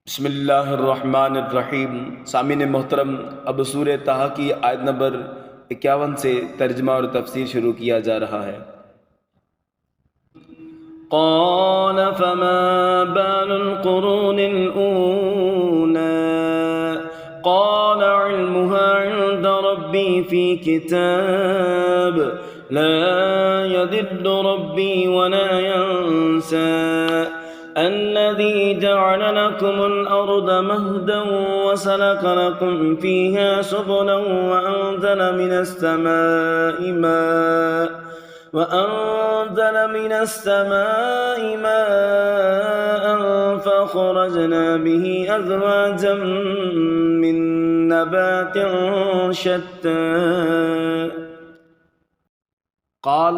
بسم اللہ الرحمن الرحیم۔ سامعین محترم، اب سورہ طٰہٰ کی آیت نمبر 51 سے ترجمہ اور تفسیر شروع کیا جا رہا ہے۔ قال فما بال القرون الأولى قال علمها عند ربي في كتاب لا يضل ربي ولا ينسى الذي جعل لكم الأرض مهدا وسلك لكم فيها سبلا وأنزل من السماء ماء فأخرجنا به أزواجا من نبات شتى قال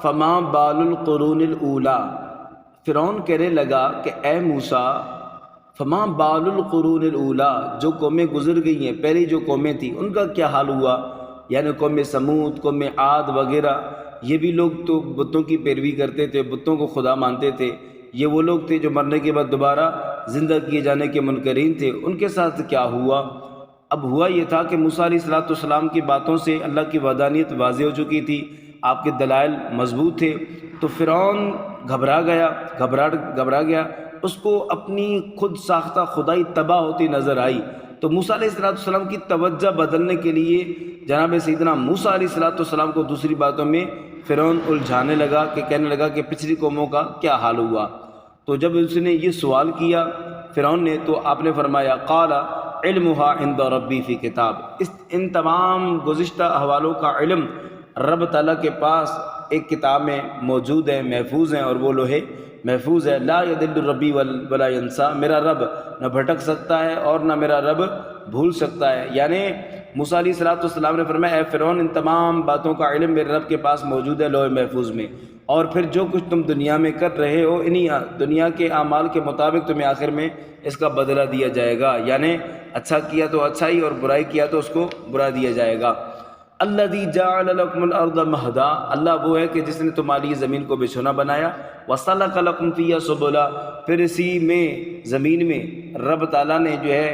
فما بال القرون الأولى، فرعون کہنے لگا کہ اے موسیٰ، فما بال القرون الاولیٰ، جو قومیں گزر گئی ہیں، پہلی جو قومیں تھیں ان کا کیا حال ہوا؟ یعنی قوم سمود، قوم عاد وغیرہ، یہ بھی لوگ تو بتوں کی پیروی کرتے تھے، بتوں کو خدا مانتے تھے۔ یہ وہ لوگ تھے جو مرنے کے بعد دوبارہ زندہ کیے جانے کے منکرین تھے۔ ان کے ساتھ کیا ہوا؟ اب ہوا یہ تھا کہ موسیٰ علیہ السلام کی باتوں سے اللہ کی وحدانیت واضح ہو چکی تھی، آپ کے دلائل مضبوط تھے، تو فرعون گھبرا گیا، اس کو اپنی خود ساختہ خدائی تباہ ہوتی نظر آئی۔ تو موسیٰ علیہ السلام کی توجہ بدلنے کے لیے جناب سیدنا موسیٰ علیہ السلام کو دوسری باتوں میں فرعون الجھانے لگا، کہ کہنے لگا کہ پچھلی قوموں کا کیا حال ہوا۔ تو جب اس نے یہ سوال کیا فرعون نے، تو آپ نے فرمایا قال علمها عند ربی فی کتاب، ان تمام گزشتہ احوالوں کا علم رب تعالیٰ کے پاس ایک کتاب میں موجود ہے، محفوظ ہیں، اور وہ لوہے محفوظ ہے۔ لا یضل ربی ولا ینسیٰ، میرا رب نہ بھٹک سکتا ہے اور نہ میرا رب بھول سکتا ہے۔ یعنی موسیٰ علیہ السلام نے فرمایا اے فرعون، ان تمام باتوں کا علم میرے رب کے پاس موجود ہے لوح محفوظ میں، اور پھر جو کچھ تم دنیا میں کر رہے ہو، انہی دنیا کے اعمال کے مطابق تمہیں آخر میں اس کا بدلہ دیا جائے گا۔ یعنی اچھا کیا تو اچھائی، اور برائی کیا تو اس کو برا دیا جائے گا۔ الذی جعل لکم الارض مہدا، اللہ وہ ہے کہ جس نے تمہاری لیے زمین کو بچھونا بنایا، وسلک لکم فیہا سبلا، پھر اسی میں زمین میں رب تعالیٰ نے جو ہے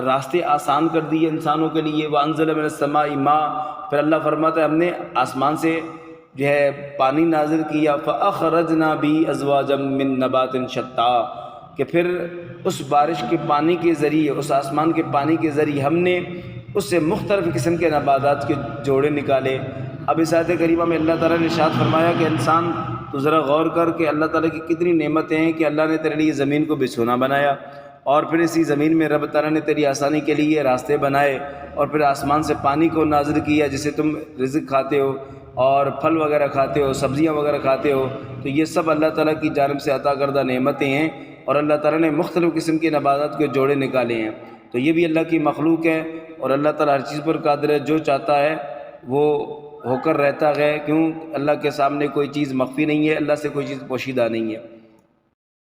راستے آسان کر دیے انسانوں کے لیے۔ وانزل من السماء ماء، پھر اللہ فرماتا ہے ہم نے آسمان سے جو ہے پانی نازل کیا، فاخرجنا به ازواجا من نبات شتى، کہ پھر اس بارش کے پانی کے ذریعے، اس آسمان کے پانی کے ذریعے ہم نے اس سے مختلف قسم کے نباتات کے جوڑے نکالے۔ اب اس آیت کریمہ میں اللہ تعالیٰ نے ارشاد فرمایا کہ انسان تو ذرا غور کر کہ اللہ تعالیٰ کی کتنی نعمتیں ہیں، کہ اللہ نے تیرے لیے زمین کو بچھونا بنایا، اور پھر اسی زمین میں رب تعالیٰ نے تیری آسانی کے لیے راستے بنائے، اور پھر آسمان سے پانی کو نازل کیا جسے تم رزق کھاتے ہو اور پھل وغیرہ کھاتے ہو، سبزیاں وغیرہ کھاتے ہو۔ تو یہ سب اللہ تعالیٰ کی جانب سے عطا کردہ نعمتیں ہیں، اور اللہ تعالیٰ نے مختلف قسم کے نباتات کے جوڑے نکالے ہیں۔ تو یہ بھی اللہ کی مخلوق ہے، اور اللہ تعالیٰ ہر چیز پر قادر ہے، جو چاہتا ہے وہ ہو کر رہتا ہے۔ کیوں؟ اللہ کے سامنے کوئی چیز مخفی نہیں ہے، اللہ سے کوئی چیز پوشیدہ نہیں ہے۔